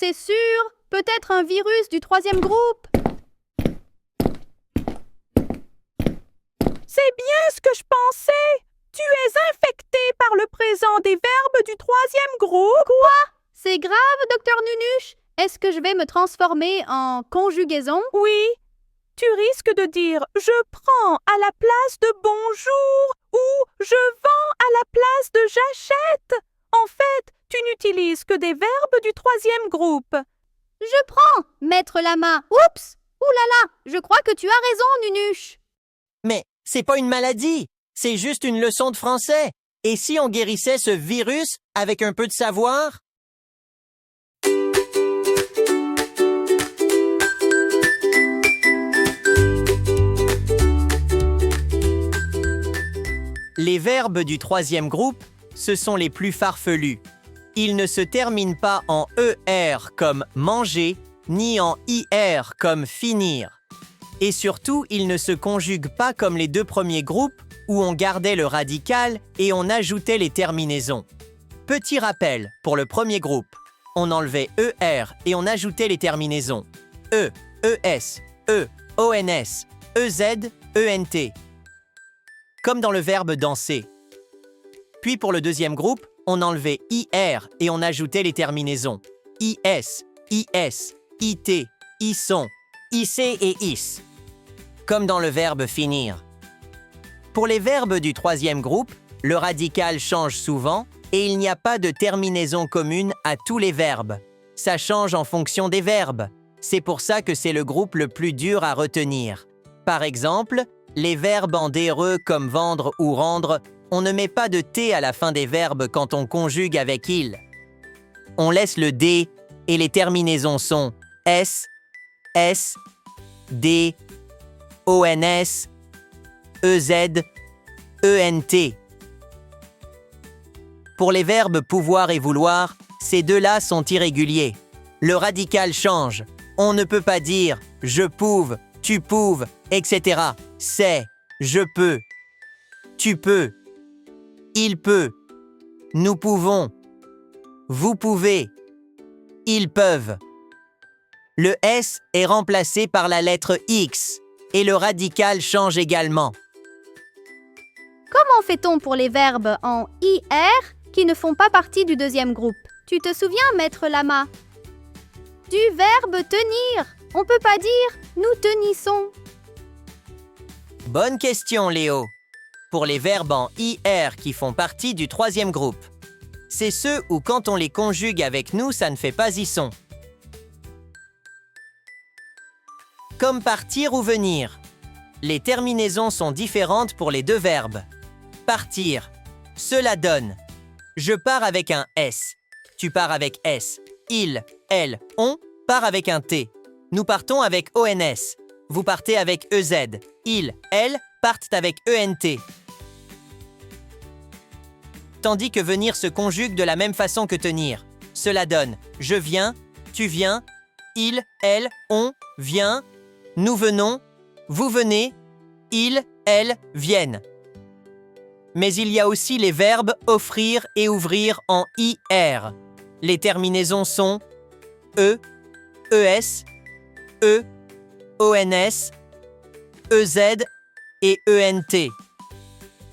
c'est sûr. Peut-être un virus du troisième groupe. C'est bien ce que je pensais. Tu es infecté par le présent des verbes du troisième groupe. Quoi? C'est grave, docteur Nunuche? Est-ce que je vais me transformer en conjugaison? Oui. Tu risques de dire « je prends » à la place de « bonjour » ou « je vends » à la place de « j'achète ». En fait, tu n'utilises que des verbes du troisième groupe. Je prends, maître Lama. Oups! Ouh là là! Je crois que tu as raison, Nunuche. Mais c'est pas une maladie, c'est juste une leçon de français. Et si on guérissait ce virus avec un peu de savoir? Les verbes du troisième groupe, ce sont les plus farfelus. Ils ne se terminent pas en ER comme manger, ni en IR comme finir. Et surtout, ils ne se conjuguent pas comme les deux premiers groupes où on gardait le radical et on ajoutait les terminaisons. Petit rappel, pour le premier groupe, on enlevait ER et on ajoutait les terminaisons E, ES, E, ONS, EZ, ENT. Comme dans le verbe danser. Puis pour le deuxième groupe, on enlevait IR et on ajoutait les terminaisons IS, IS, IT, ISON, IC et IS. Comme dans le verbe finir. Pour les verbes du troisième groupe, le radical change souvent et il n'y a pas de terminaison commune à tous les verbes. Ça change en fonction des verbes. C'est pour ça que c'est le groupe le plus dur à retenir. Par exemple, les verbes en DRE comme vendre ou rendre, on ne met pas de T à la fin des verbes quand on conjugue avec il. On laisse le D et les terminaisons sont S, S, D, ONS, EZ, ENT. Pour les verbes pouvoir et vouloir, ces deux-là sont irréguliers. Le radical change. On ne peut pas dire « je pouve »,« tu pouves », etc. C'est « je peux »,« tu peux », « il peut », « nous pouvons », « vous pouvez », « ils peuvent ». Le S est remplacé par la lettre X et le radical change également. Comment fait-on pour les verbes en IR qui ne font pas partie du deuxième groupe? Tu te souviens, maître Lama? Du verbe tenir. On peut pas dire « nous tenissons ». Bonne question, Léo. Pour les verbes en IR qui font partie du troisième groupe, c'est ceux où quand on les conjugue avec nous, ça ne fait pas isson. Comme partir ou venir. Les terminaisons sont différentes pour les deux verbes. Partir. Cela donne. Je pars avec un S. Tu pars avec S. Il, elle, on part avec un T. Nous partons avec ONS. Vous partez avec EZ. Il, elle partent avec ENT. Tandis que venir se conjugue de la même façon que tenir. Cela donne je viens, tu viens, il, elle, on vient, nous venons, vous venez, il, elle viennent. Mais il y a aussi les verbes offrir et ouvrir en IR. Les terminaisons sont E, ES, E, ONS, EZ et ENT.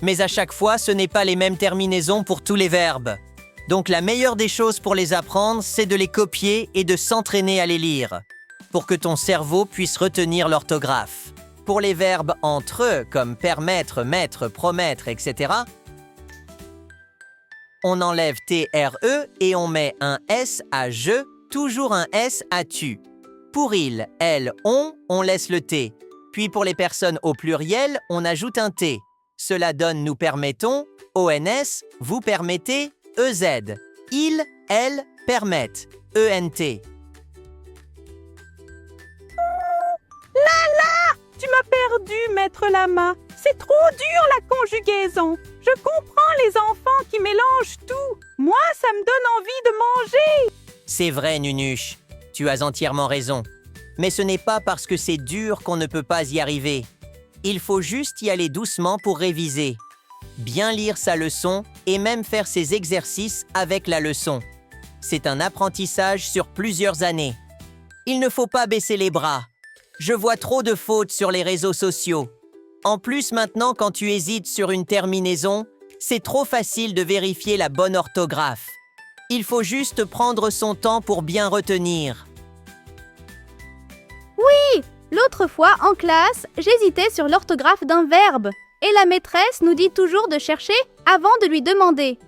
Mais à chaque fois, ce n'est pas les mêmes terminaisons pour tous les verbes. Donc la meilleure des choses pour les apprendre, c'est de les copier et de s'entraîner à les lire, pour que ton cerveau puisse retenir l'orthographe. Pour les verbes entre eux, comme permettre, mettre, promettre, etc., on enlève TRE et on met un S à je, toujours un S à tu. Pour il, elle, on laisse le T. Puis pour les personnes au pluriel, on ajoute un T. Cela donne nous permettons, ONS, vous permettez, EZ. Il, elle, permettent, ENT. Tu m'as perdu, maître Lama. C'est trop dur la conjugaison. Je comprends les enfants qui mélangent tout. Moi, ça me donne envie de manger. C'est vrai, Nunuche. Tu as entièrement raison. Mais ce n'est pas parce que c'est dur qu'on ne peut pas y arriver. Il faut juste y aller doucement pour réviser. Bien lire sa leçon et même faire ses exercices avec la leçon. C'est un apprentissage sur plusieurs années. Il ne faut pas baisser les bras. Je vois trop de fautes sur les réseaux sociaux. En plus, maintenant, quand tu hésites sur une terminaison, c'est trop facile de vérifier la bonne orthographe. Il faut juste prendre son temps pour bien retenir. L'autre fois, en classe, j'hésitais sur l'orthographe d'un verbe. Et la maîtresse nous dit toujours de chercher avant de lui demander.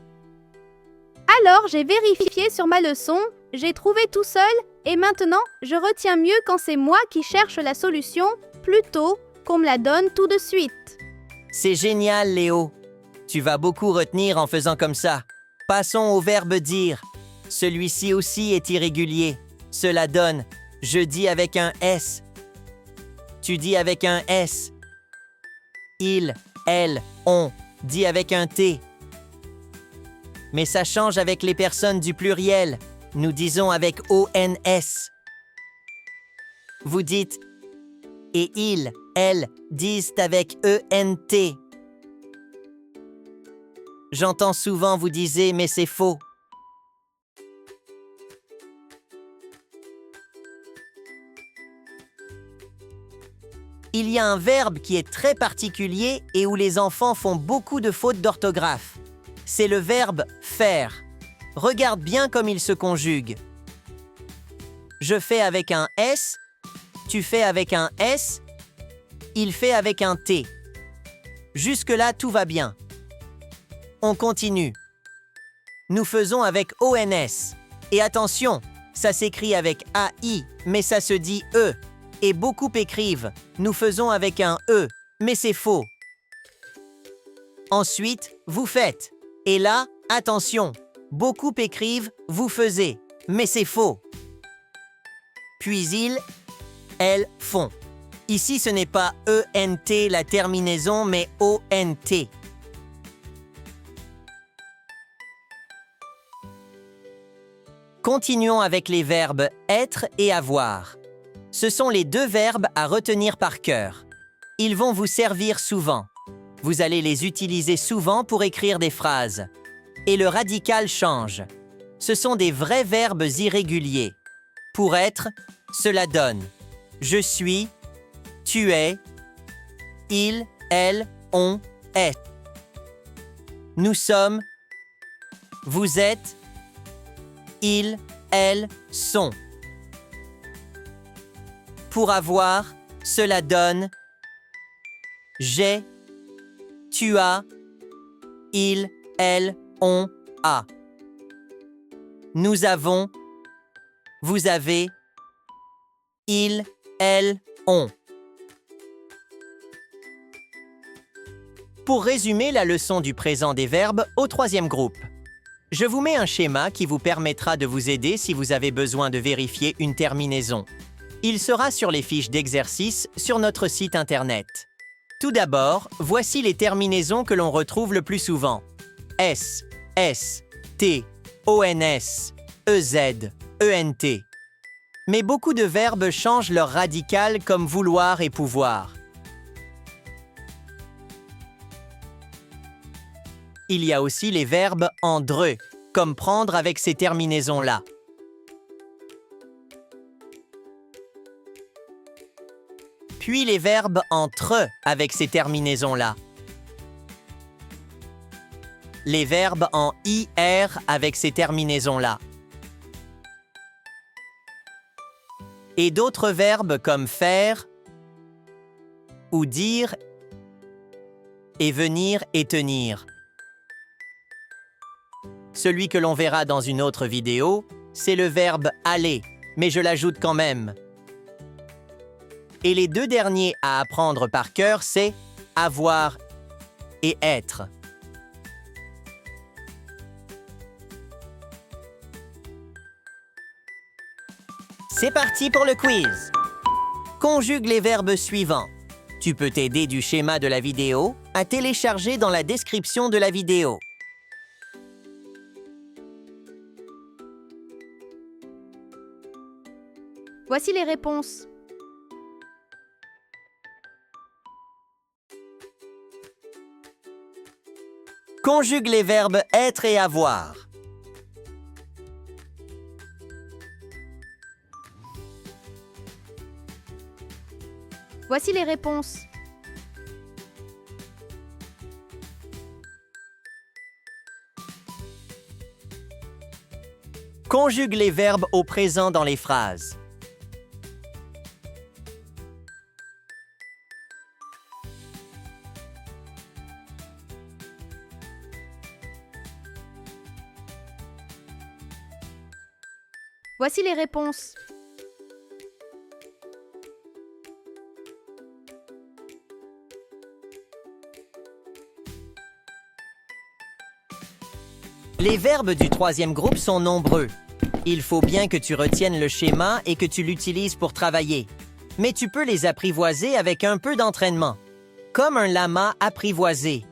Alors, j'ai vérifié sur ma leçon, j'ai trouvé tout seul, et maintenant, je retiens mieux quand c'est moi qui cherche la solution, plutôt qu'on me la donne tout de suite. C'est génial, Léo. Tu vas beaucoup retenir en faisant comme ça. Passons au verbe dire. Celui-ci aussi est irrégulier. Cela donne « je dis avec un S ». Tu dis avec un S. Il, elle, on dit avec un T. Mais ça change avec les personnes du pluriel. Nous disons avec ONS. Vous dites et il, elle disent avec ENT. J'entends souvent vous disiez mais c'est faux. Il y a un verbe qui est très particulier et où les enfants font beaucoup de fautes d'orthographe. C'est le verbe « faire ». Regarde bien comme il se conjugue. Je fais avec un S, tu fais avec un S, il fait avec un T. Jusque-là, tout va bien. On continue. Nous faisons avec ONS. Et attention, ça s'écrit avec AI, mais ça se dit E. Et beaucoup écrivent « nous faisons avec un E », mais c'est faux. Ensuite, vous faites. Et là, attention, beaucoup écrivent « vous faisiez », mais c'est faux. Puis ils, elles font. Ici, ce n'est pas ENT la terminaison, mais ONT. Continuons avec les verbes « être » et « avoir ». Ce sont les deux verbes à retenir par cœur. Ils vont vous servir souvent. Vous allez les utiliser souvent pour écrire des phrases. Et le radical change. Ce sont des vrais verbes irréguliers. Pour être, cela donne « je suis »,« tu es »,« il »,« elle »,« on »,« est ». Nous sommes, vous êtes, ils, elles sont. Pour avoir, cela donne j'ai, tu as, il, elle, on, a. Nous avons, vous avez, il, elle, on. Pour résumer la leçon du présent des verbes au troisième groupe, je vous mets un schéma qui vous permettra de vous aider si vous avez besoin de vérifier une terminaison. Il sera sur les fiches d'exercice sur notre site Internet. Tout d'abord, voici les terminaisons que l'on retrouve le plus souvent. S, S, T, ONS, EZ, ENT. Mais beaucoup de verbes changent leur radical comme vouloir et pouvoir. Il y a aussi les verbes en DRE, comme prendre avec ces terminaisons-là. Puis les verbes en TRE avec ces terminaisons-là. Les verbes en IR avec ces terminaisons-là. Et d'autres verbes comme faire ou dire et venir et tenir. Celui que l'on verra dans une autre vidéo, c'est le verbe aller, mais je l'ajoute quand même. Et les deux derniers à apprendre par cœur, c'est avoir et être. C'est parti pour le quiz. Conjugue les verbes suivants. Tu peux t'aider du schéma de la vidéo à télécharger dans la description de la vidéo. Voici les réponses. Conjugue les verbes être et avoir. Voici les réponses. Conjugue les verbes au présent dans les phrases. Voici les réponses. Les verbes du troisième groupe sont nombreux. Il faut bien que tu retiennes le schéma et que tu l'utilises pour travailler. Mais tu peux les apprivoiser avec un peu d'entraînement. Comme un lama apprivoisé.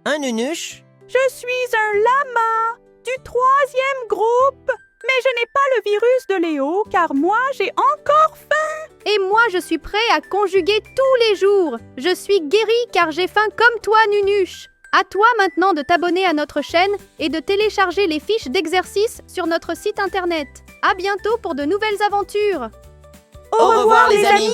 Un eunuche? Je suis un lama du troisième groupe. Mais je n'ai pas le virus de Léo car moi j'ai encore faim. Et moi, je suis prêt à conjuguer tous les jours. Je suis guéri car j'ai faim comme toi, Nunuche. À toi maintenant de t'abonner à notre chaîne et de télécharger les fiches d'exercice sur notre site internet. À bientôt pour de nouvelles aventures. Au revoir les amis.